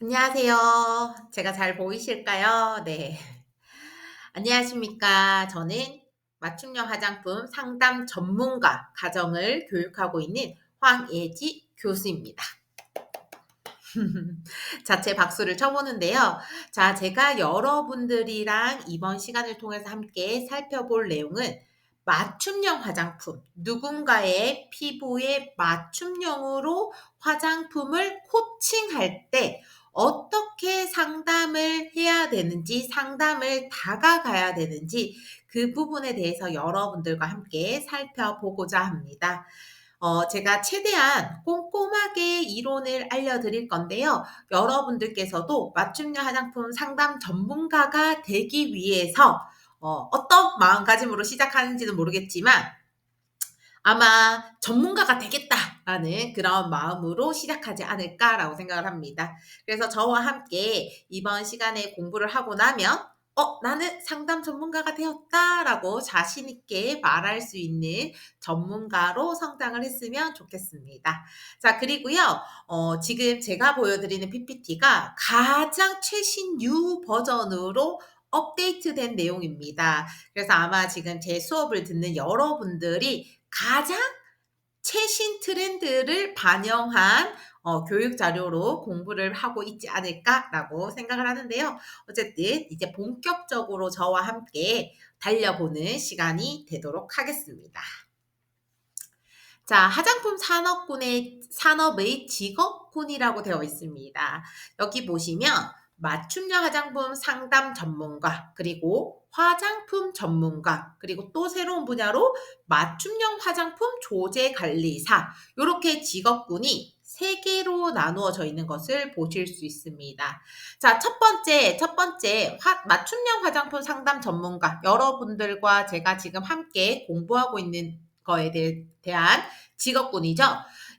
안녕하세요. 제가 잘 보이실까요? 네. 안녕하십니까. 저는 맞춤형 화장품 상담 전문가 가정을 교육하고 있는 황예지 교수입니다. 자체 박수를 쳐보는데요. 자, 제가 여러분들이랑 이번 시간을 통해서 함께 살펴볼 내용은 맞춤형 화장품, 누군가의 피부에 맞춤형으로 화장품을 코칭할 때 어떻게 상담을 해야 되는지, 상담을 다가가야 되는지 그 부분에 대해서 여러분들과 함께 살펴보고자 합니다. 제가 최대한 꼼꼼하게 이론을 알려드릴 건데요. 여러분들께서도 맞춤형 화장품 상담 전문가가 되기 위해서 어떤 마음가짐으로 시작하는지는 모르겠지만 아마 '전문가가 되겠다.'라는 그런 마음으로 시작하지 않을까라고 생각을 합니다. 그래서 저와 함께 이번 시간에 공부를 하고 나면 '나는 상담 전문가가 되었다.'라고 자신 있게 말할 수 있는 전문가로 성장을 했으면 좋겠습니다. 자, 그리고요. 지금 제가 보여드리는 PPT가 가장 최신 뉴 버전으로 업데이트된 내용입니다. 그래서 아마 지금 제 수업을 듣는 여러분들이 가장 최신 트렌드를 반영한 교육 자료로 공부를 하고 있지 않을까라고 생각을 하는데요. 어쨌든 이제 본격적으로 저와 함께 달려보는 시간이 되도록 하겠습니다. 자, 화장품 산업의 직업군이라고 되어 있습니다. 여기 보시면 맞춤형 화장품 상담 전문가, 그리고 화장품 전문가, 그리고 또 새로운 분야로 맞춤형 화장품 조제 관리사, 요렇게 직업군이 세 개로 나누어져 있는 것을 보실 수 있습니다. 자, 첫 번째, 맞춤형 화장품 상담 전문가, 여러분들과 제가 지금 함께 공부하고 있는 거에 대한 직업군이죠.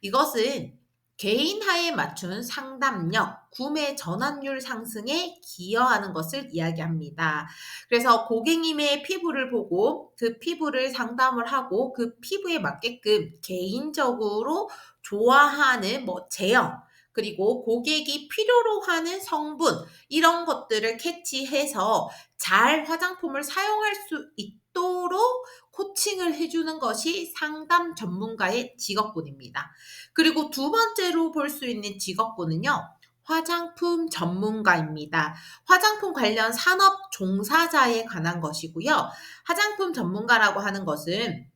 이것은 개인화에 맞춘 상담력, 구매 전환율 상승에 기여하는 것을 이야기합니다. 그래서 고객님의 피부를 보고 그 피부를 상담을 하고 그 피부에 맞게끔 개인적으로 좋아하는 제형, 그리고 고객이 필요로 하는 성분, 이런 것들을 캐치해서 잘 화장품을 사용할 수 있도록 코칭을 해주는 것이 상담 전문가의 직업군입니다. 그리고 두 번째로 볼 수 있는 직업군은요, 화장품 전문가입니다. 화장품 관련 산업 종사자에 관한 것이고요. 화장품 전문가라고 하는 것은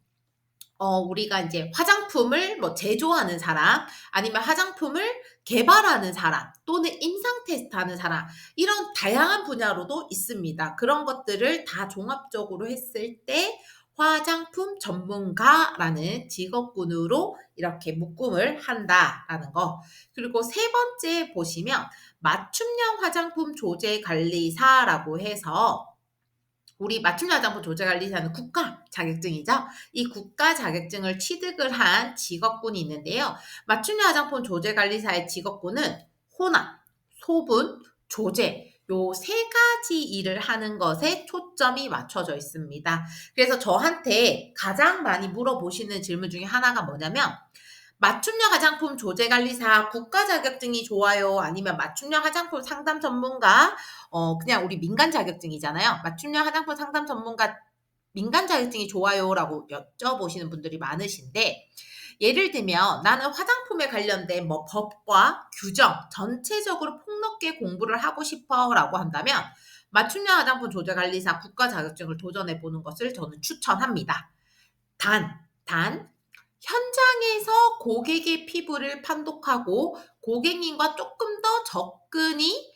우리가 이제 화장품을 제조하는 사람, 아니면 화장품을 개발하는 사람, 또는 임상 테스트하는 사람, 이런 다양한 분야로도 있습니다. 그런 것들을 다 종합적으로 했을 때 화장품 전문가라는 직업군으로 이렇게 묶음을 한다라는 거. 그리고 세 번째 보시면 맞춤형 화장품 조제 관리사라고 해서 우리 맞춤형 화장품 조제관리사는 국가 자격증이죠. 이 국가 자격증을 취득을 한 직업군이 있는데요. 맞춤형 화장품 조제관리사의 직업군은 혼합, 소분, 조제, 요 세 가지 일을 하는 것에 초점이 맞춰져 있습니다. 그래서 저한테 가장 많이 물어보시는 질문 중에 하나가 뭐냐면 맞춤형 화장품 조제관리사 국가 자격증이 좋아요? 아니면 맞춤형 화장품 상담 전문가, 그냥 우리 민간 자격증이잖아요. 맞춤형 화장품 상담 전문가 민간 자격증이 좋아요라고 여쭤보시는 분들이 많으신데, 예를 들면 나는 화장품에 관련된 법과 규정 전체적으로 폭넓게 공부를 하고 싶어라고 한다면 맞춤형 화장품 조제관리사 국가 자격증을 도전해 보는 것을 저는 추천합니다. 단 현장에서 고객의 피부를 판독하고 고객님과 조금 더 접근이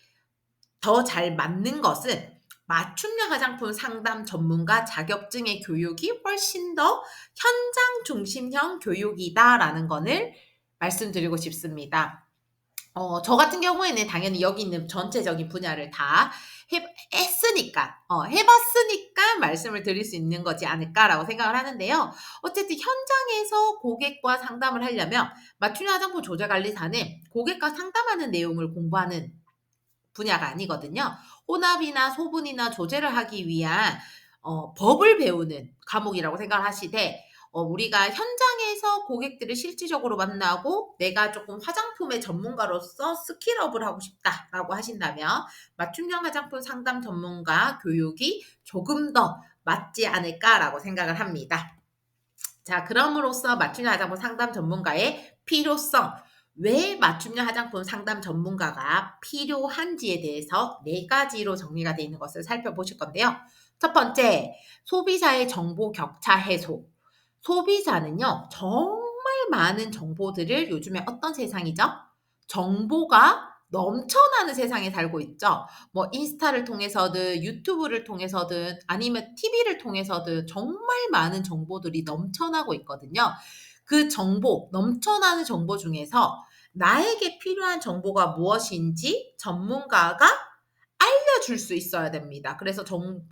더 잘 맞는 것은 맞춤형 화장품 상담 전문가 자격증의 교육이 훨씬 더 현장 중심형 교육이다라는 거를 말씀드리고 싶습니다. 저 같은 경우에는 당연히 여기 있는 전체적인 분야를 다 해봤으니까 말씀을 드릴 수 있는 거지 않을까라고 생각을 하는데요. 어쨌든 현장에서 고객과 상담을 하려면 맞춤형 화장품 조제관리사는 고객과 상담하는 내용을 공부하는 분야가 아니거든요. 혼합이나 소분이나 조제를 하기 위한 법을 배우는 과목이라고 생각을 하시되 우리가 현장에서 고객들을 실질적으로 만나고 내가 조금 화장품의 전문가로서 스킬업을 하고 싶다라고 하신다면 맞춤형 화장품 상담 전문가 교육이 조금 더 맞지 않을까라고 생각을 합니다. 자, 그럼으로써 맞춤형 화장품 상담 전문가의 필요성, 왜 맞춤형 화장품 상담 전문가가 필요한지에 대해서 4가지로 정리가 되어 있는 것을 살펴보실 건데요. 첫 번째, 소비자의 정보 격차 해소. 소비자는요, 정말 많은 정보들을 요즘에 어떤 세상이죠? 정보가 넘쳐나는 세상에 살고 있죠. 뭐 인스타를 통해서든 유튜브를 통해서든 아니면 TV를 통해서든 정말 많은 정보들이 넘쳐나고 있거든요. 그 정보, 넘쳐나는 정보 중에서 나에게 필요한 정보가 무엇인지 전문가가 알려줄 수 있어야 됩니다. 그래서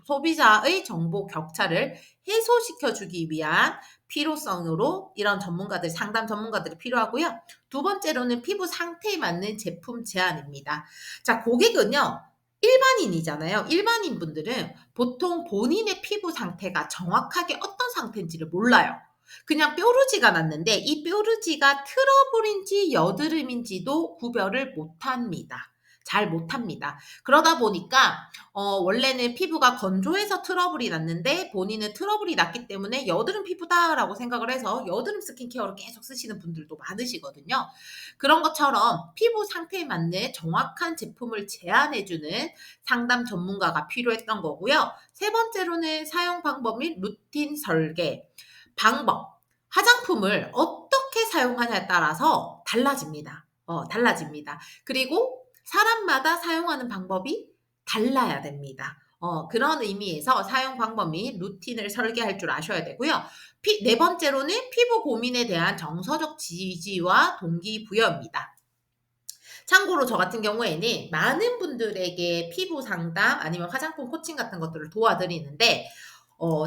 소비자의 정보 격차를 해소시켜 주기 위한 필요성으로 이런 전문가들, 상담 전문가들이 필요하고요. 두 번째로는 피부 상태에 맞는 제품 제안입니다. 자, 고객은요, 일반인이잖아요. 일반인 분들은 보통 본인의 피부 상태가 정확하게 어떤 상태인지를 몰라요. 그냥 뾰루지가 났는데 이 뾰루지가 트러블인지 여드름인지도 구별을 못합니다. 잘 못합니다. 그러다 보니까 원래는 피부가 건조해서 트러블이 났는데 본인은 트러블이 났기 때문에 여드름 피부다라고 생각을 해서 여드름 스킨케어를 계속 쓰시는 분들도 많으시거든요. 그런 것처럼 피부 상태에 맞는 정확한 제품을 제안해주는 상담 전문가가 필요했던 거고요. 세 번째로는 사용 방법 및 루틴 설계. 방법. 화장품을 어떻게 사용하냐에 따라서 달라집니다. 달라집니다. 그리고 사람마다 사용하는 방법이 달라야 됩니다. 그런 의미에서 사용 방법 및 루틴을 설계할 줄 아셔야 되고요. 네 번째로는 피부 고민에 대한 정서적 지지와 동기부여입니다. 참고로 저 같은 경우에는 많은 분들에게 피부 상담 아니면 화장품 코칭 같은 것들을 도와드리는데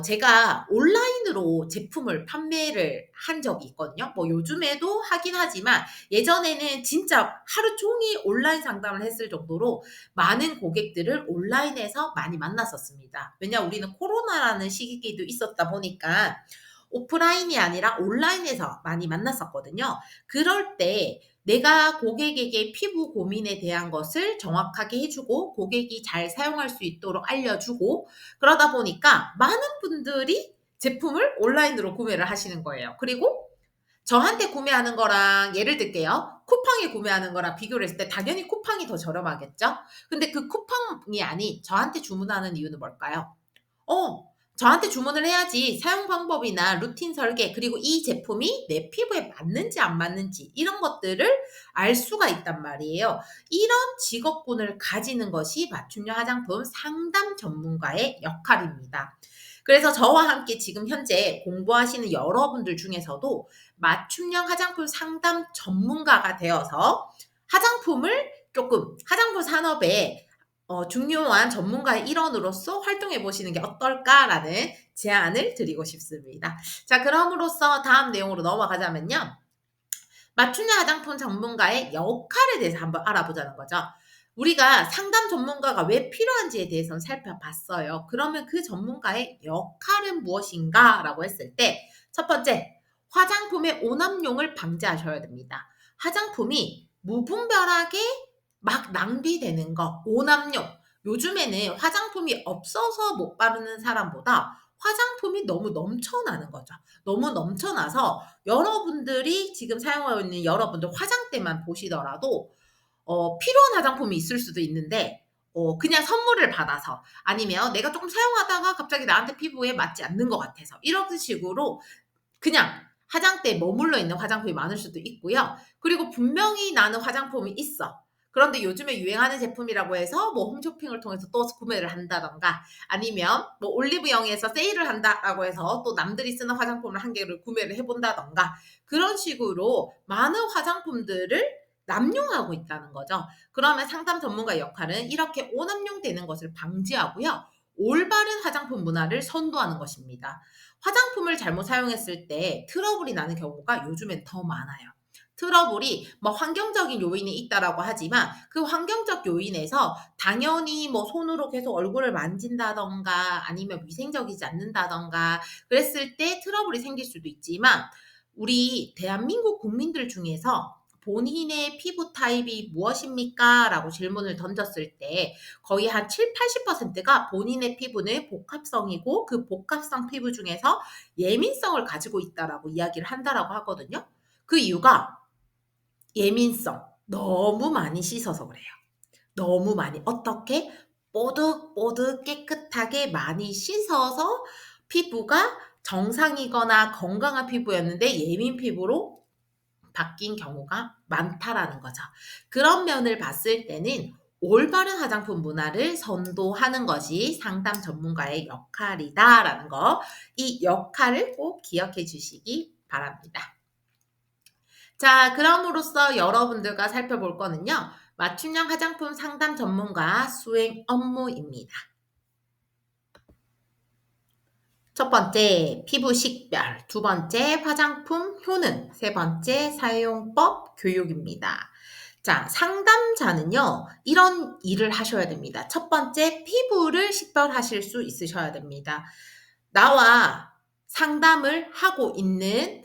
제가 온라인으로 제품을 판매를 한 적이 있거든요. 뭐 요즘에도 하긴 하지만 예전에는 진짜 하루 종일 온라인 상담을 했을 정도로 많은 고객들을 온라인에서 많이 만났었습니다. 왜냐 우리는 코로나라는 시기도 있었다 보니까 오프라인이 아니라 온라인에서 많이 만났었거든요. 그럴 때 내가 고객에게 피부 고민에 대한 것을 정확하게 해주고 고객이 잘 사용할 수 있도록 알려주고 그러다 보니까 많은 분들이 제품을 온라인으로 구매를 하시는 거예요. 그리고 저한테 구매하는 거랑 예를 들게요. 쿠팡에 구매하는 거랑 비교를 했을 때 당연히 쿠팡이 더 저렴하겠죠? 근데 그 쿠팡이 아닌 저한테 주문하는 이유는 뭘까요? 저한테 주문을 해야지 사용 방법이나 루틴 설계 그리고 이 제품이 내 피부에 맞는지 안 맞는지 이런 것들을 알 수가 있단 말이에요. 이런 직업군을 가지는 것이 맞춤형 화장품 상담 전문가의 역할입니다. 그래서 저와 함께 지금 현재 공부하시는 여러분들 중에서도 맞춤형 화장품 상담 전문가가 되어서 화장품을 조금 화장품 산업에 중요한 전문가의 일원으로서 활동해 보시는 게 어떨까라는 제안을 드리고 싶습니다. 자, 그럼으로써 다음 내용으로 넘어가자면요. 맞춤형 화장품 전문가의 역할에 대해서 한번 알아보자는 거죠. 우리가 상담 전문가가 왜 필요한지에 대해서는 살펴봤어요. 그러면 그 전문가의 역할은 무엇인가라고 했을 때 첫 번째, 화장품의 오남용을 방지하셔야 됩니다. 화장품이 무분별하게 막 낭비되는 거, 오남용. 요즘에는 화장품이 없어서 못 바르는 사람보다 화장품이 너무 넘쳐나는 거죠. 너무 넘쳐나서 여러분들이 지금 사용하고 있는 여러분들 화장대만 보시더라도 필요한 화장품이 있을 수도 있는데 그냥 선물을 받아서 아니면 내가 조금 사용하다가 갑자기 나한테 피부에 맞지 않는 것 같아서 이런 식으로 그냥 화장대에 머물러 있는 화장품이 많을 수도 있고요. 그리고 분명히 나는 화장품이 있어. 그런데 요즘에 유행하는 제품이라고 해서 뭐 홈쇼핑을 통해서 또 구매를 한다든가 아니면 뭐 올리브영에서 세일을 한다라고 해서 또 남들이 쓰는 화장품을 한 개를 구매를 해본다든가 그런 식으로 많은 화장품들을 남용하고 있다는 거죠. 그러면 상담 전문가의 역할은 이렇게 오남용되는 것을 방지하고요. 올바른 화장품 문화를 선도하는 것입니다. 화장품을 잘못 사용했을 때 트러블이 나는 경우가 요즘엔 더 많아요. 트러블이 뭐 환경적인 요인이 있다라고 하지만 그 환경적 요인에서 당연히 뭐 손으로 계속 얼굴을 만진다든가 아니면 위생적이지 않는다든가 그랬을 때 트러블이 생길 수도 있지만 우리 대한민국 국민들 중에서 본인의 피부 타입이 무엇입니까? 라고 질문을 던졌을 때 거의 한 70~80%가 본인의 피부는 복합성이고 그 복합성 피부 중에서 예민성을 가지고 있다라고 이야기를 한다라고 하거든요. 그 이유가 예민성. 너무 많이 씻어서 그래요. 너무 많이. 어떻게? 뽀득뽀득 깨끗하게 많이 씻어서 피부가 정상이거나 건강한 피부였는데 예민 피부로 바뀐 경우가 많다라는 거죠. 그런 면을 봤을 때는 올바른 화장품 문화를 선도하는 것이 상담 전문가의 역할이다라는 거, 이 역할을 꼭 기억해 주시기 바랍니다. 자, 그럼으로써 여러분들과 살펴볼 거는요. 맞춤형 화장품 상담 전문가 수행 업무입니다. 첫 번째, 피부 식별. 두 번째, 화장품 효능. 세 번째, 사용법 교육입니다. 자, 상담자는요, 이런 일을 하셔야 됩니다. 첫 번째, 피부를 식별하실 수 있으셔야 됩니다. 나와 상담을 하고 있는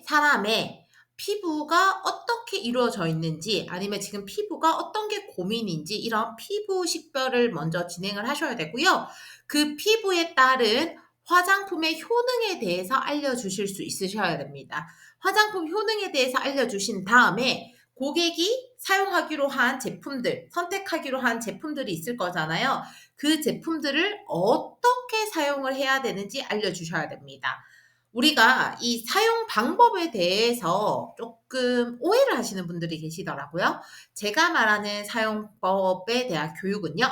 사람의 피부가 어떻게 이루어져 있는지 아니면 지금 피부가 어떤 게 고민인지 이런 피부 식별을 먼저 진행을 하셔야 되고요. 그 피부에 따른 화장품의 효능에 대해서 알려주실 수 있으셔야 됩니다. 화장품 효능에 대해서 알려주신 다음에 고객이 사용하기로 한 제품들, 선택하기로 한 제품들이 있을 거잖아요. 그 제품들을 어떻게 사용을 해야 되는지 알려주셔야 됩니다. 우리가 이 사용 방법에 대해서 조금 오해를 하시는 분들이 계시더라고요. 제가 말하는 사용법에 대한 교육은요.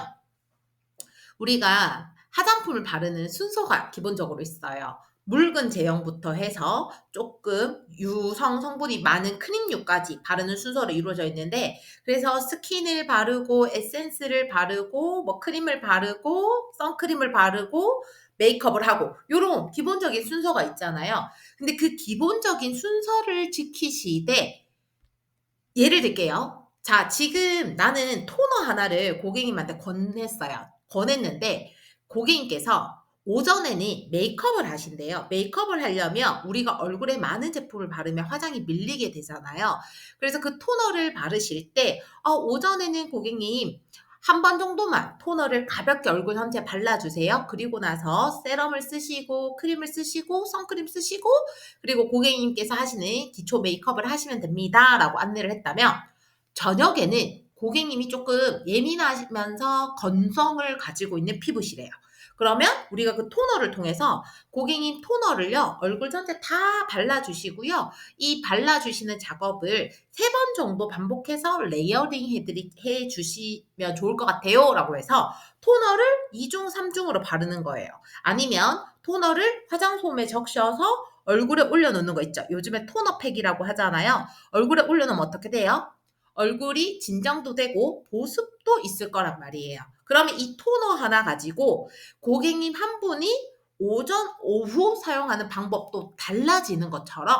우리가 화장품을 바르는 순서가 기본적으로 있어요. 묽은 제형부터 해서 조금 유성 성분이 많은 크림류까지 바르는 순서로 이루어져 있는데 그래서 스킨을 바르고 에센스를 바르고 뭐 크림을 바르고 선크림을 바르고 메이크업을 하고 요런 기본적인 순서가 있잖아요. 근데 그 기본적인 순서를 지키시되 예를 들게요. 자, 지금 나는 토너 하나를 고객님한테 권했는데 고객님께서 오전에는 메이크업을 하신대요. 메이크업을 하려면 우리가 얼굴에 많은 제품을 바르면 화장이 밀리게 되잖아요. 그래서 그 토너를 바르실 때 오전에는 고객님 한 번 정도만 토너를 가볍게 얼굴 전체에 발라주세요. 그리고 나서 세럼을 쓰시고 크림을 쓰시고 선크림 쓰시고 그리고 고객님께서 하시는 기초 메이크업을 하시면 됩니다. 라고 안내를 했다면 저녁에는 고객님이 조금 예민하시면서 건성을 가지고 있는 피부시래요. 그러면 우리가 그 토너를 통해서 고객님 토너를요, 얼굴 전체 다 발라주시고요. 이 발라주시는 작업을 3번 정도 반복해서 레이어링 해주시면 좋을 것 같아요. 라고 해서 토너를 2중, 3중으로 바르는 거예요. 아니면 토너를 화장솜에 적셔서 얼굴에 올려놓는 거 있죠. 요즘에 토너팩이라고 하잖아요. 얼굴에 올려놓으면 어떻게 돼요? 얼굴이 진정도 되고 보습도 있을 거란 말이에요. 그러면 이 토너 하나 가지고 고객님 한 분이 오전, 오후 사용하는 방법도 달라지는 것처럼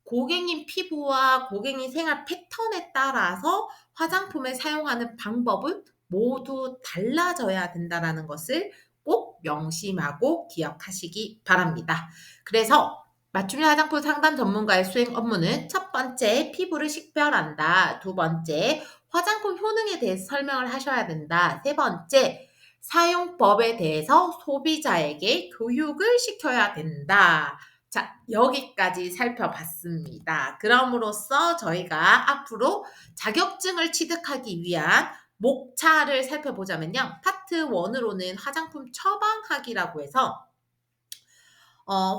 고객님 피부와 고객님 생활 패턴에 따라서 화장품을 사용하는 방법은 모두 달라져야 된다는 것을 꼭 명심하고 기억하시기 바랍니다. 그래서 맞춤형 화장품 상담 전문가의 수행 업무는 첫 번째, 피부를 식별한다. 두 번째, 화장품 효능에 대해서 설명을 하셔야 된다. 세 번째, 사용법에 대해서 소비자에게 교육을 시켜야 된다. 자, 여기까지 살펴봤습니다. 그럼으로써 저희가 앞으로 자격증을 취득하기 위한 목차를 살펴보자면요. 파트 1으로는 화장품 처방하기라고 해서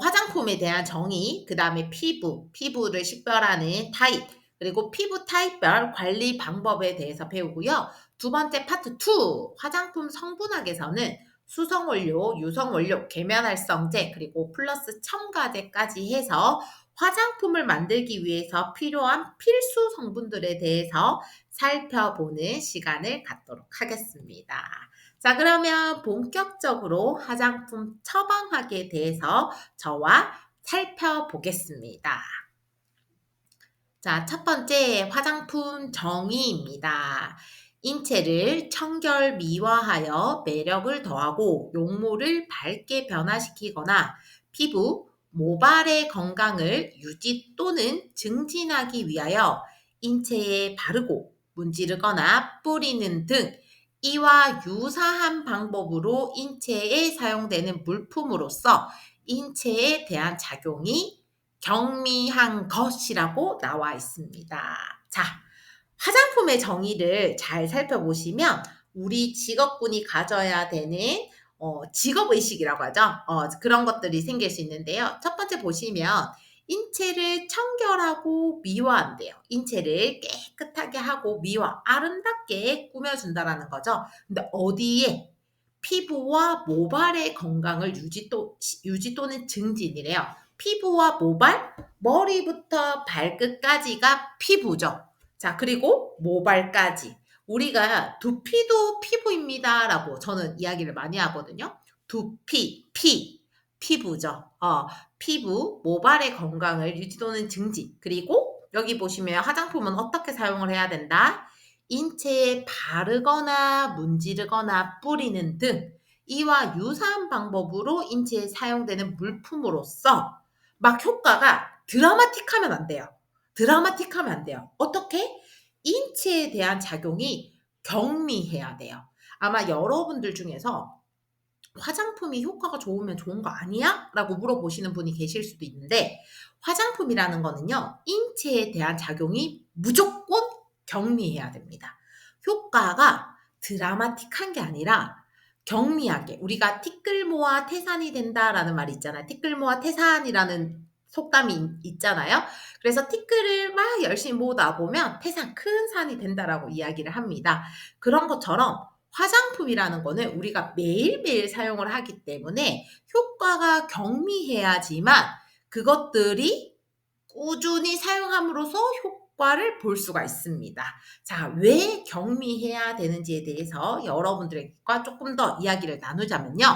화장품에 대한 정의, 그 다음에 피부를 식별하는 타입, 그리고 피부 타입별 관리 방법에 대해서 배우고요. 두 번째 파트 2, 화장품 성분학에서는 수성원료, 유성원료, 계면활성제, 그리고 플러스 첨가제까지 해서 화장품을 만들기 위해서 필요한 필수 성분들에 대해서 살펴보는 시간을 갖도록 하겠습니다. 자, 그러면 본격적으로 화장품 처방학에 대해서 저와 살펴보겠습니다. 자, 첫 번째 화장품 정의입니다. 인체를 청결미화하여 매력을 더하고 용모를 밝게 변화시키거나 피부, 모발의 건강을 유지 또는 증진하기 위하여 인체에 바르고 문지르거나 뿌리는 등 이와 유사한 방법으로 인체에 사용되는 물품으로서 인체에 대한 작용이 경미한 것이라고 나와 있습니다. 자, 화장품의 정의를 잘 살펴보시면 우리 직업군이 가져야 되는 직업의식이라고 하죠. 그런 것들이 생길 수 있는데요. 첫 번째 보시면 인체를 청결하고 미화한대요. 인체를 깨끗하게 하고 미화, 아름답게 꾸며준다라는 거죠. 근데 어디에? 피부와 모발의 건강을 유지 또는 증진이래요. 피부와 모발, 머리부터 발끝까지가 피부죠. 자, 그리고 모발까지. 우리가 두피도 피부입니다라고 저는 이야기를 많이 하거든요. 두피, 피부죠. 피부, 모발의 건강을 유지 또는 증진. 그리고 여기 보시면 화장품은 어떻게 사용을 해야 된다? 인체에 바르거나 문지르거나 뿌리는 등 이와 유사한 방법으로 인체에 사용되는 물품으로서 막 효과가 드라마틱하면 안 돼요. 드라마틱하면 안 돼요. 어떻게? 인체에 대한 작용이 경미해야 돼요. 아마 여러분들 중에서 화장품이 효과가 좋으면 좋은 거 아니야? 라고 물어보시는 분이 계실 수도 있는데 화장품이라는 거는요. 인체에 대한 작용이 무조건 경미해야 됩니다. 효과가 드라마틱한 게 아니라 경미하게 우리가 티끌모아 태산이 된다라는 말이 있잖아요. 티끌모아 태산이라는 속담이 있잖아요. 그래서 티끌을 막 열심히 모으다 보면 태산 큰 산이 된다라고 이야기를 합니다. 그런 것처럼 화장품이라는 거는 우리가 매일매일 사용을 하기 때문에 효과가 경미해야지만 그것들이 꾸준히 사용함으로써 효과를 볼 수가 있습니다. 자, 왜 경미해야 되는지에 대해서 여러분들과 조금 더 이야기를 나누자면요.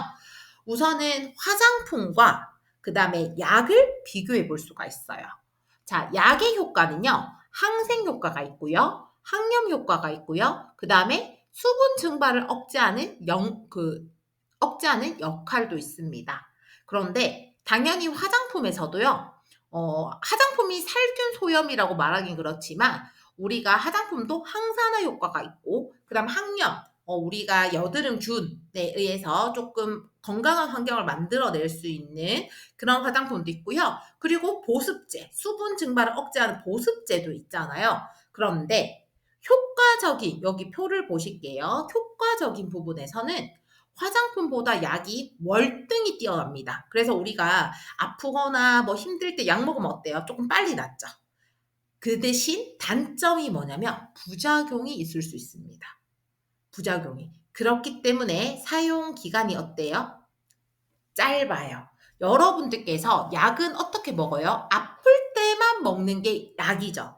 우선은 화장품과 그 다음에 약을 비교해 볼 수가 있어요. 자, 약의 효과는요. 항생 효과가 있고요. 항염 효과가 있고요. 그 다음에 수분 증발을 억제하는 역할도 있습니다. 그런데 당연히 화장품에서도요. 화장품이 살균 소염이라고 말하긴 그렇지만 우리가 화장품도 항산화 효과가 있고 그다음 항염, 우리가 여드름균에 의해서 조금 건강한 환경을 만들어낼 수 있는 그런 화장품도 있고요. 그리고 보습제, 수분 증발을 억제하는 보습제도 있잖아요. 그런데 효과적인, 여기 표를 보실게요. 효과적인 부분에서는 화장품보다 약이 월등히 뛰어납니다. 그래서 우리가 아프거나 뭐 힘들 때 약 먹으면 어때요? 조금 빨리 낫죠. 그 대신 단점이 뭐냐면 부작용이 있을 수 있습니다. 부작용이. 그렇기 때문에 사용 기간이 어때요? 짧아요. 여러분들께서 약은 어떻게 먹어요? 아플 때만 먹는 게 약이죠.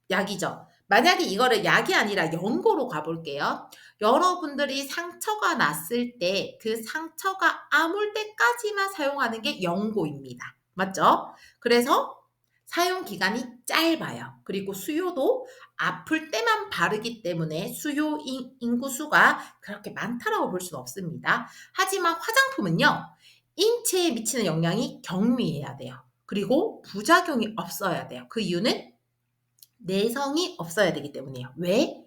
약이죠. 만약에 이거를 약이 아니라 연고로 가볼게요. 여러분들이 상처가 났을 때 그 상처가 아물 때까지만 사용하는 게 연고입니다. 맞죠? 그래서 사용 기간이 짧아요. 그리고 수요도 아플 때만 바르기 때문에 수요 인구 수가 그렇게 많다라고 볼 수는 없습니다. 하지만 화장품은요. 인체에 미치는 영향이 경미해야 돼요. 그리고 부작용이 없어야 돼요. 그 이유는 내성이 없어야 되기 때문이에요. 왜?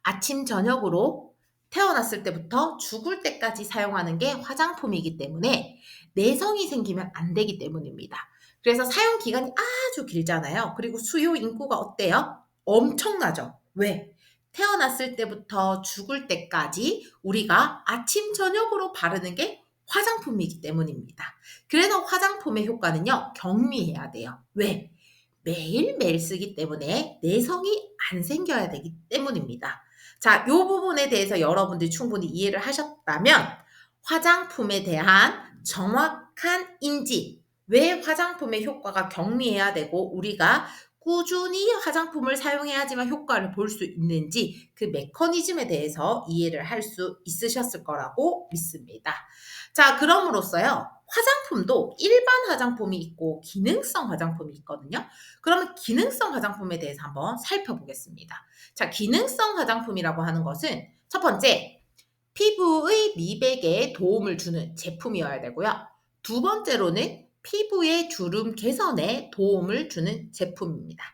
아침, 저녁으로 태어났을 때부터 죽을 때까지 사용하는 게 화장품이기 때문에 내성이 생기면 안 되기 때문입니다. 그래서 사용 기간이 아주 길잖아요. 그리고 수요 인구가 어때요? 엄청나죠? 왜? 태어났을 때부터 죽을 때까지 우리가 아침, 저녁으로 바르는 게 화장품이기 때문입니다. 그래서 화장품의 효과는요, 경미해야 돼요. 왜? 매일매일 쓰기 때문에 내성이 안 생겨야 되기 때문입니다. 자, 이 부분에 대해서 여러분들이 충분히 이해를 하셨다면 화장품에 대한 정확한 인지, 왜 화장품의 효과가 경미해야 되고 우리가 꾸준히 화장품을 사용해야지만 효과를 볼 수 있는지 그 메커니즘에 대해서 이해를 할 수 있으셨을 거라고 믿습니다. 자, 그럼으로써요. 화장품도 일반 화장품이 있고 기능성 화장품이 있거든요. 그러면 기능성 화장품에 대해서 한번 살펴보겠습니다. 자, 기능성 화장품이라고 하는 것은 첫 번째, 피부의 미백에 도움을 주는 제품이어야 되고요. 두 번째로는 피부의 주름 개선에 도움을 주는 제품입니다.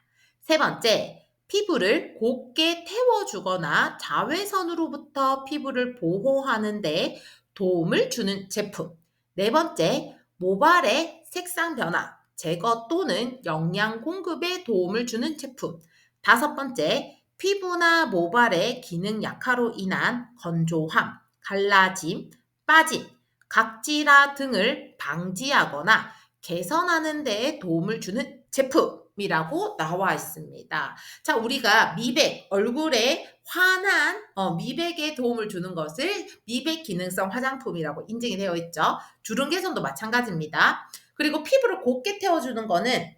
세 번째, 피부를 곱게 태워주거나 자외선으로부터 피부를 보호하는 데 도움을 주는 제품. 네 번째, 모발의 색상 변화, 제거 또는 영양 공급에 도움을 주는 제품. 다섯 번째, 피부나 모발의 기능 약화로 인한 건조함, 갈라짐, 빠짐, 각질화 등을 방지하거나 개선하는 데 도움을 주는 제품이라고 나와 있습니다. 자, 우리가 미백, 얼굴에 환한 미백에 도움을 주는 것을 미백 기능성 화장품이라고 인증이 되어 있죠. 주름 개선도 마찬가지입니다. 그리고 피부를 곱게 태워주는 거는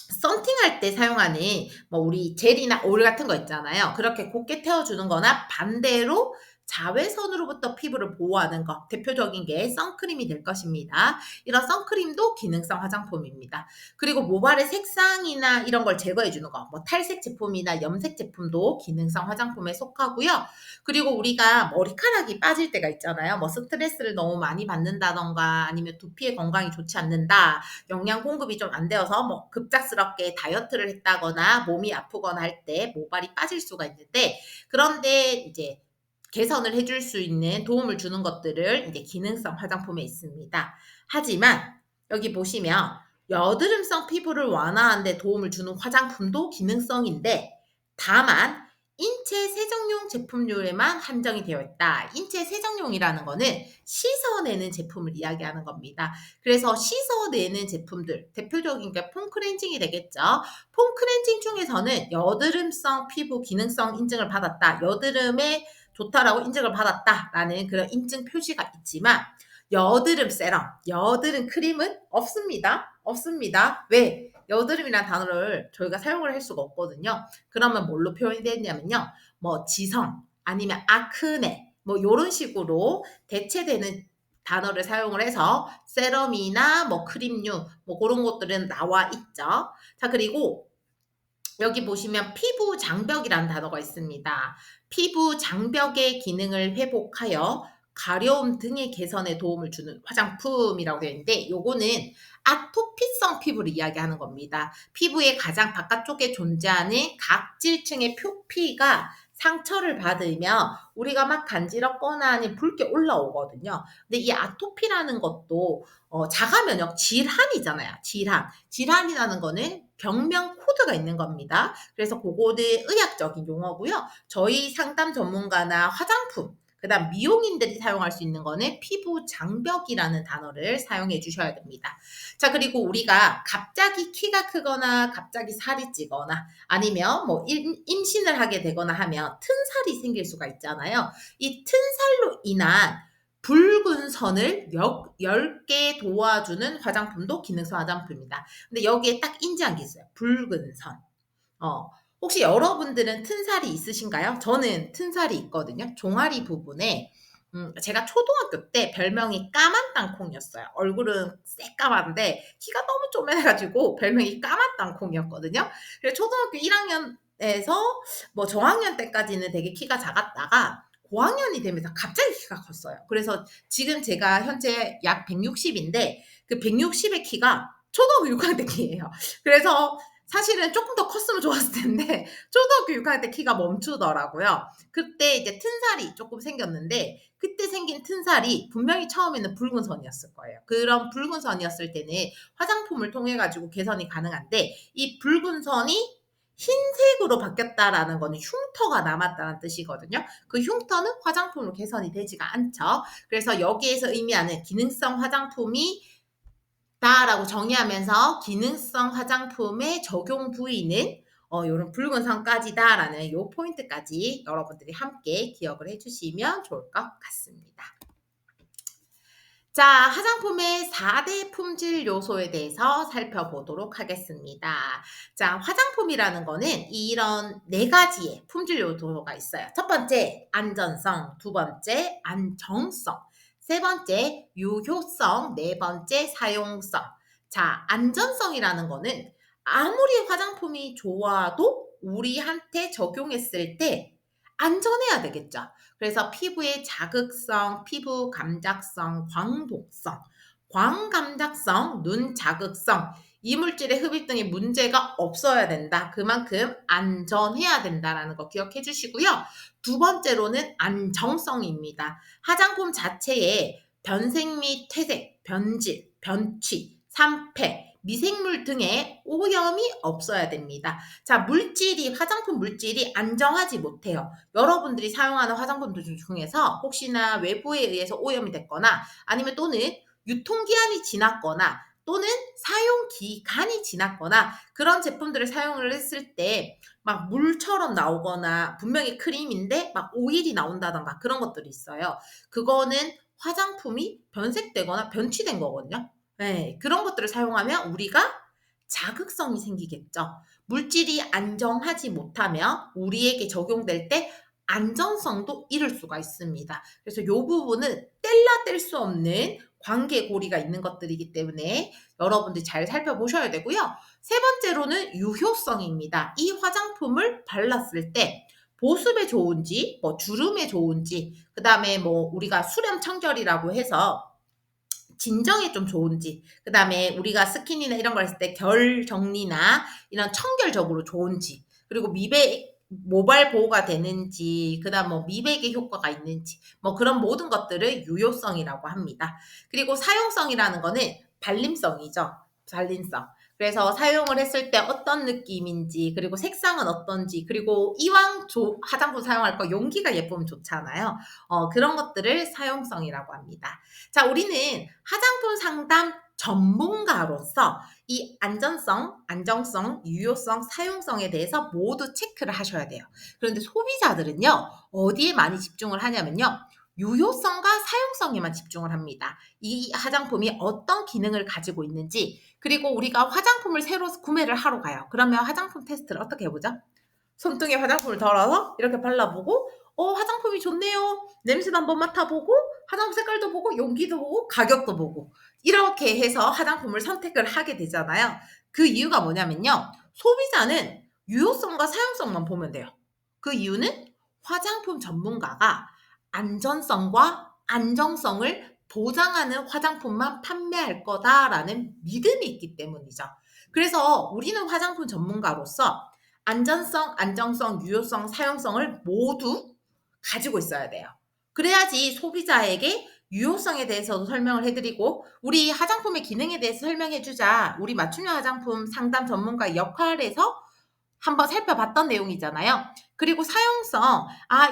썬팅할 때 사용하는 뭐 우리 젤이나 오일 같은 거 있잖아요. 그렇게 곱게 태워주는 거나 반대로 자외선으로부터 피부를 보호하는 거, 대표적인 게 선크림이 될 것입니다. 이런 선크림도 기능성 화장품입니다. 그리고 모발의 색상이나 이런 걸 제거해 주는 거, 뭐 탈색 제품이나 염색 제품도 기능성 화장품에 속하고요. 그리고 우리가 머리카락이 빠질 때가 있잖아요. 뭐 스트레스를 너무 많이 받는다던가 아니면 두피의 건강이 좋지 않는다, 영양 공급이 좀 안 되어서 뭐 급작스럽게 다이어트를 했다거나 몸이 아프거나 할 때 모발이 빠질 수가 있는데, 그런데 이제 개선을 해줄 수 있는 도움을 주는 것들을 이제 기능성 화장품에 있습니다. 하지만 여기 보시면 여드름성 피부를 완화하는 데 도움을 주는 화장품도 기능성인데, 다만 인체 세정용 제품류에만 한정이 되어 있다. 인체 세정용이라는 거는 씻어내는 제품을 이야기하는 겁니다. 그래서 씻어내는 제품들, 대표적인 게 폼클렌징이 되겠죠. 폼클렌징 중에서는 여드름성 피부 기능성 인증을 받았다, 여드름에 좋다라고 인증을 받았다라는 그런 인증 표시가 있지만, 여드름 세럼, 여드름 크림은 없습니다. 없습니다. 왜? 여드름이라는 단어를 저희가 사용을 할 수가 없거든요. 그러면 뭘로 표현이 되냐면요, 뭐 지성, 아니면 아크네, 뭐 요런 식으로 대체되는 단어를 사용을 해서 세럼이나 뭐 크림류, 뭐 그런 것들은 나와 있죠. 자, 그리고 여기 보시면 피부 장벽이라는 단어가 있습니다. 피부 장벽의 기능을 회복하여 가려움 등의 개선에 도움을 주는 화장품이라고 되어 있는데, 요거는 아토피성 피부를 이야기하는 겁니다. 피부의 가장 바깥쪽에 존재하는 각질층의 표피가 상처를 받으면 우리가 막 간지럽거나 아니면 붉게 올라오거든요. 근데 이 아토피라는 것도 자가 면역 질환이잖아요. 질환. 질환이라는 거는 병명 코드가 있는 겁니다. 그래서 그거는 의학적인 용어고요. 저희 상담 전문가나 화장품, 그다음 미용인들이 사용할 수 있는 거는 피부 장벽이라는 단어를 사용해 주셔야 됩니다. 자, 그리고 우리가 갑자기 키가 크거나 갑자기 살이 찌거나 아니면 뭐 임신을 하게 되거나 하면 튼살이 생길 수가 있잖아요. 이 튼살로 인한 붉은 선을 10개 도와주는 화장품도 기능성 화장품입니다. 근데 여기에 딱 인지한 게 있어요. 붉은 선. 어, 혹시 여러분들은 튼살이 있으신가요? 저는 튼살이 있거든요. 종아리 부분에 제가 초등학교 때 별명이 까만 땅콩이었어요. 얼굴은 새까만데 키가 너무 쪼매가지고 별명이 까만 땅콩이었거든요. 그래서 초등학교 1학년에서 뭐 저학년 때까지는 되게 키가 작았다가 고학년이 되면서 갑자기 키가 컸어요. 그래서 지금 제가 현재 약 160인데 그 160의 키가 초등학교 6학년 때 키예요. 그래서 사실은 조금 더 컸으면 좋았을 텐데 초등학교 6학년 때 키가 멈추더라고요. 그때 이제 튼살이 조금 생겼는데, 그때 생긴 튼살이 분명히 처음에는 붉은 선이었을 거예요. 그런 붉은 선이었을 때는 화장품을 통해 가지고 개선이 가능한데, 이 붉은 선이 흰색으로 바뀌었다라는 거는 흉터가 남았다는 뜻이거든요. 그 흉터는 화장품으로 개선이 되지가 않죠. 그래서 여기에서 의미하는 기능성 화장품이 다라고 정의하면서 기능성 화장품의 적용 부위는 요런 붉은 선까지다라는 요 포인트까지 여러분들이 함께 기억을 해 주시면 좋을 것 같습니다. 자, 화장품의 4대 품질 요소에 대해서 살펴보도록 하겠습니다. 자, 화장품이라는 거는 이런 4가지의 품질 요소가 있어요. 첫 번째, 안전성. 두 번째, 안정성. 세 번째, 유효성. 네 번째, 사용성. 자, 안전성이라는 거는 아무리 화장품이 좋아도 우리한테 적용했을 때 안전해야 되겠죠. 그래서 피부의 자극성, 피부 감작성, 광독성, 광감작성, 눈 자극성, 이물질의 흡입 등의 문제가 없어야 된다. 그만큼 안전해야 된다라는 거 기억해 주시고요. 두 번째로는 안정성입니다. 화장품 자체에 변색 및 퇴색, 변질, 변취, 산패, 미생물 등의 오염이 없어야 됩니다. 자, 화장품 물질이 안정하지 못해요. 여러분들이 사용하는 화장품들 중에서 혹시나 외부에 의해서 오염이 됐거나 아니면 또는 유통기한이 지났거나 또는 사용 기간이 지났거나 그런 제품들을 사용을 했을 때 막 물처럼 나오거나 분명히 크림인데 막 오일이 나온다던가 그런 것들이 있어요. 그거는 화장품이 변색되거나 변취된 거거든요. 네, 그런 것들을 사용하면 우리가 자극성이 생기겠죠. 물질이 안정하지 못하면 우리에게 적용될 때 안전성도 잃을 수가 있습니다. 그래서 이 부분은 뗄라 뗄 수 없는 관계고리가 있는 것들이기 때문에 여러분들 잘 살펴보셔야 되고요. 세 번째로는 유효성입니다. 이 화장품을 발랐을 때 보습에 좋은지, 뭐 주름에 좋은지, 그 다음에 뭐 우리가 수렴 청결이라고 해서 진정에 좀 좋은지, 그 다음에 우리가 스킨이나 이런 걸 했을 때 결 정리나 이런 청결적으로 좋은지, 그리고 모발 보호가 되는지, 그 다음 뭐 미백의 효과가 있는지, 뭐 그런 모든 것들을 유효성이라고 합니다. 그리고 사용성이라는 거는 발림성이죠. 발림성. 그래서 사용을 했을 때 어떤 느낌인지, 그리고 색상은 어떤지, 그리고 이왕 화장품 사용할 거 용기가 예쁘면 좋잖아요. 그런 것들을 사용성이라고 합니다. 자, 우리는 화장품 상담 전문가로서 이 안전성, 안정성, 유효성, 사용성에 대해서 모두 체크를 하셔야 돼요. 그런데 소비자들은요, 어디에 많이 집중을 하냐면요, 유효성과 사용성에만 집중을 합니다. 이 화장품이 어떤 기능을 가지고 있는지, 그리고 우리가 화장품을 새로 구매를 하러 가요. 그러면 화장품 테스트를 어떻게 해보죠? 손등에 화장품을 덜어서 이렇게 발라보고, 화장품이 좋네요. 냄새도 한번 맡아보고, 화장품 색깔도 보고, 용기도 보고, 가격도 보고. 이렇게 해서 화장품을 선택을 하게 되잖아요. 그 이유가 뭐냐면요. 소비자는 유효성과 사용성만 보면 돼요. 그 이유는 화장품 전문가가 안전성과 안정성을 보장하는 화장품만 판매할 거다라는 믿음이 있기 때문이죠. 그래서 우리는 화장품 전문가로서 안전성, 안정성, 유효성, 사용성을 모두 가지고 있어야 돼요. 그래야지 소비자에게 유효성에 대해서도 설명을 해드리고 우리 화장품의 기능에 대해서 설명해주자. 우리 맞춤형 화장품 상담 전문가의 역할에서 한번 살펴봤던 내용이잖아요. 그리고 사용성,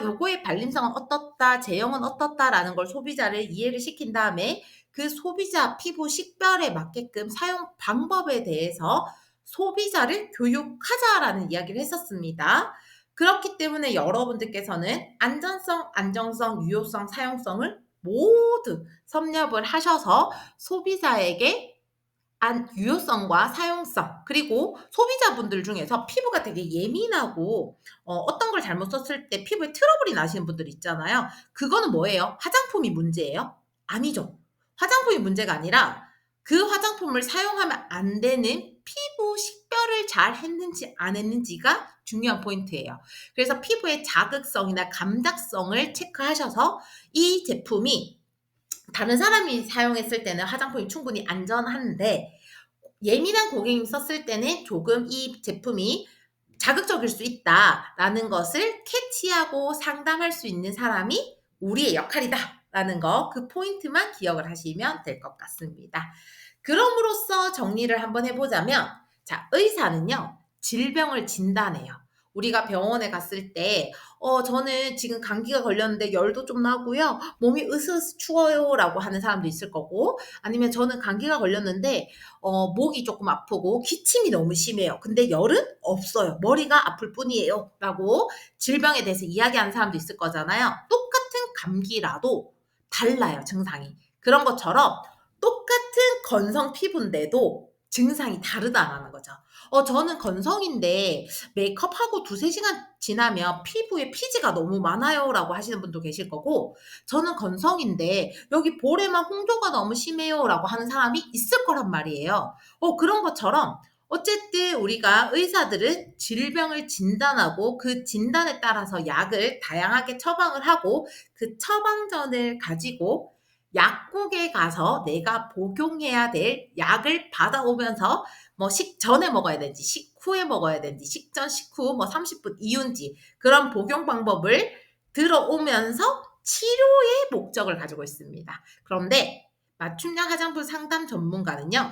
요거의 발림성은 어떻다, 제형은 어떻다라는 걸 소비자를 이해를 시킨 다음에 그 소비자 피부 식별에 맞게끔 사용 방법에 대해서 소비자를 교육하자라는 이야기를 했었습니다. 그렇기 때문에 여러분들께서는 안전성, 안정성, 유효성, 사용성을 모두 섭렵을 하셔서 소비자에게 유효성과 사용성, 그리고 소비자분들 중에서 피부가 되게 예민하고 어떤 걸 잘못 썼을 때 피부에 트러블이 나시는 분들 있잖아요. 그거는 뭐예요? 화장품이 문제예요? 아니죠. 화장품이 문제가 아니라 그 화장품을 사용하면 안 되는 피부 식별을 잘 했는지 안 했는지가 중요한 포인트예요. 그래서 피부의 자극성이나 감작성을 체크하셔서 이 제품이 다른 사람이 사용했을 때는 화장품이 충분히 안전한데 예민한 고객님이 썼을 때는 조금 이 제품이 자극적일 수 있다라는 것을 캐치하고 상담할 수 있는 사람이 우리의 역할이다라는 거, 그 포인트만 기억을 하시면 될 것 같습니다. 그럼으로써 정리를 한번 해보자면, 자, 의사는요, 질병을 진단해요. 우리가 병원에 갔을 때, 저는 지금 감기가 걸렸는데 열도 좀 나고요. 몸이 으스으스 추워요. 라고 하는 사람도 있을 거고, 아니면 저는 감기가 걸렸는데, 목이 조금 아프고 기침이 너무 심해요. 근데 열은 없어요. 머리가 아플 뿐이에요. 라고 질병에 대해서 이야기하는 사람도 있을 거잖아요. 똑같은 감기라도 달라요, 증상이. 그런 것처럼 똑같은 건성 피부인데도 증상이 다르다라는 거죠. 저는 건성인데 메이크업하고 2-3 시간 지나면 피부에 피지가 너무 많아요라고 하시는 분도 계실 거고, 저는 건성인데 여기 볼에만 홍조가 너무 심해요라고 하는 사람이 있을 거란 말이에요. 그런 것처럼 어쨌든 우리가 의사들은 질병을 진단하고 그 진단에 따라서 약을 다양하게 처방을 하고, 그 처방전을 가지고 약국에 가서 내가 복용해야 될 약을 받아오면서 뭐 식전에 먹어야 되는지 식후에 먹어야 되는지 식전 식후 뭐 30분 이후인지 그런 복용 방법을 들어오면서 치료의 목적을 가지고 있습니다. 그런데 맞춤형 화장품 상담 전문가는요,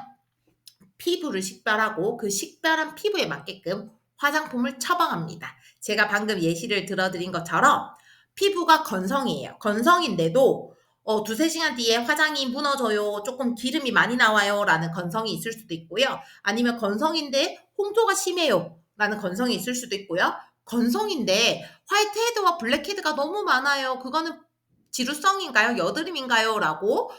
피부를 식별하고 그 식별한 피부에 맞게끔 화장품을 처방합니다. 제가 방금 예시를 들어드린 것처럼 피부가 건성이에요. 건성인데도 2-3 시간 뒤에 화장이 무너져요, 조금 기름이 많이 나와요 라는 건성이 있을 수도 있고요. 아니면 건성인데 홍조가 심해요 라는 건성이 있을 수도 있고요. 건성인데 화이트 헤드와 블랙 헤드가 너무 많아요, 그거는 지루성인가요? 여드름인가요? 라고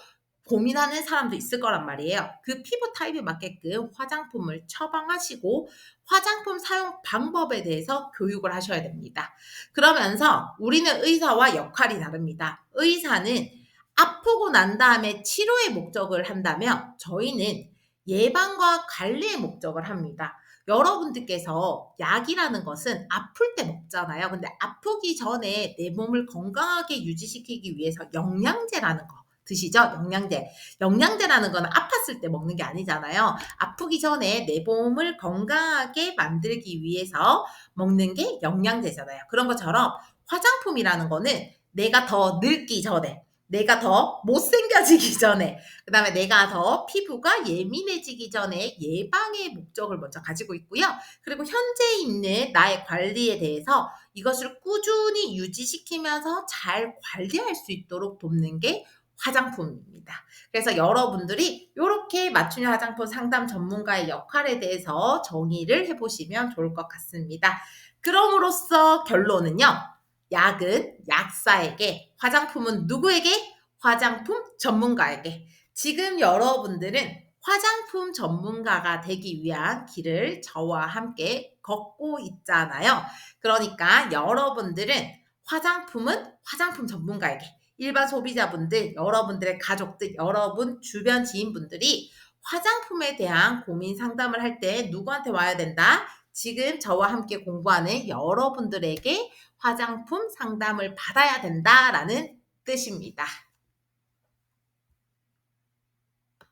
고민하는 사람도 있을 거란 말이에요. 그 피부 타입에 맞게끔 화장품을 처방하시고 화장품 사용 방법에 대해서 교육을 하셔야 됩니다. 그러면서 우리는 의사와 역할이 다릅니다. 의사는 아프고 난 다음에 치료의 목적을 한다면 저희는 예방과 관리의 목적을 합니다. 여러분들께서 약이라는 것은 아플 때 먹잖아요. 근데 아프기 전에 내 몸을 건강하게 유지시키기 위해서 영양제라는 거 드시죠? 영양제. 영양제라는 건 아팠을 때 먹는 게 아니잖아요. 아프기 전에 내 몸을 건강하게 만들기 위해서 먹는 게 영양제잖아요. 그런 것처럼 화장품이라는 거는 내가 더 늙기 전에, 내가 더 못생겨지기 전에, 그다음에 내가 더 피부가 예민해지기 전에 예방의 목적을 먼저 가지고 있고요. 그리고 현재 있는 나의 관리에 대해서 이것을 꾸준히 유지시키면서 잘 관리할 수 있도록 돕는 게 화장품입니다. 그래서 여러분들이 요렇게 맞춤형 화장품 상담 전문가의 역할에 대해서 정의를 해 보시면 좋을 것 같습니다. 그럼으로써 결론은요, 약은 약사에게, 화장품은 누구에게? 화장품 전문가에게. 지금 여러분들은 화장품 전문가가 되기 위한 길을 저와 함께 걷고 있잖아요. 그러니까 여러분들은 화장품은 화장품 전문가에게, 일반 소비자분들, 여러분들의 가족들, 여러분 주변 지인분들이 화장품에 대한 고민 상담을 할 때 누구한테 와야 된다? 지금 저와 함께 공부하는 여러분들에게 화장품 상담을 받아야 된다라는 뜻입니다.